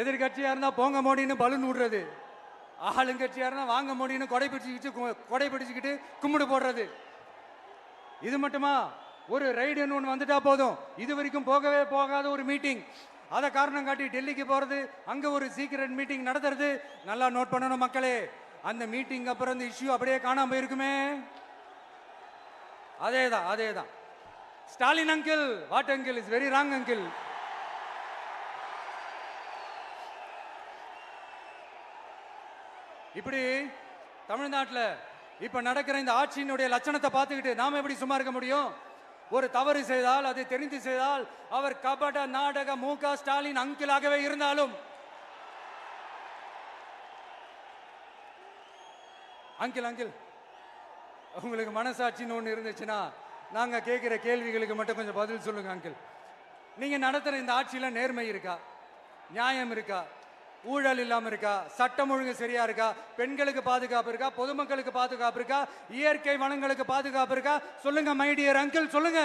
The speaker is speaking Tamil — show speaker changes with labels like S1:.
S1: எதிர்கட்சியா இருந்தா போங்க மோடின்னு பலூன் விடுறது, ஆளுங்கட்சியா இருந்தா வாங்க மோடின்னு கொடை பிடிச்சுக்கிட்டு கும்பிடு போடுறது. இது மட்டுமா? ஒரு ரைடுன்னு ஒன்று வந்துட்டா போதும், இது வரைக்கும் போகவே போகாத ஒரு மீட்டிங், அதை காரணம் காட்டி டெல்லிக்கு போறது, அங்க ஒரு சீக்கிரட் மீட்டிங் நடத்துறது. நல்லா நோட் பண்ணணும் மக்களே, அந்த மீட்டிங் அப்புறம் இந்த இஷ்யூ அப்படியே காணாம போயிருக்குமே. அதேதான் Stalin uncle, what uncle is very wrong uncle. இப்படி தமிழ்நாட்டில் இப்ப நடக்கிற இந்த ஆட்சியினுடைய லட்சணத்தை பார்த்துக்கிட்டு நாம எப்படி சும்மா இருக்க முடியும்? ஒரு தவறு செய்தால், அதை தெரிந்து செய்தால், அவர் கபட நாடக மு.க. ஸ்டாலின் அங்கிளாகவே இருந்தாலும், அங்கிள் உங்களுக்கு மனசாட்சின்னு ஒன்று இருந்துச்சுன்னா நாங்க கேட்கிற கேள்விகளுக்கு மட்டும் கொஞ்சம் பதில் சொல்லுங்க அங்கிள். நீங்க நடத்துற இந்த ஆட்சியில நேர்மை இருக்கா? நியாயம் இருக்கா? ஊழல் இல்லாம இருக்கா? சட்டம் ஒழுங்கு சரியா இருக்கா? பெண்களுக்கு பாதுகாப்பு இருக்கா? பொதுமக்களுக்கு பாதுகாப்பு இருக்கா? இயற்கை வளங்களுக்கு பாதுகாப்பு இருக்கா? சொல்லுங்க மை டியர் அங்கிள், சொல்லுங்க.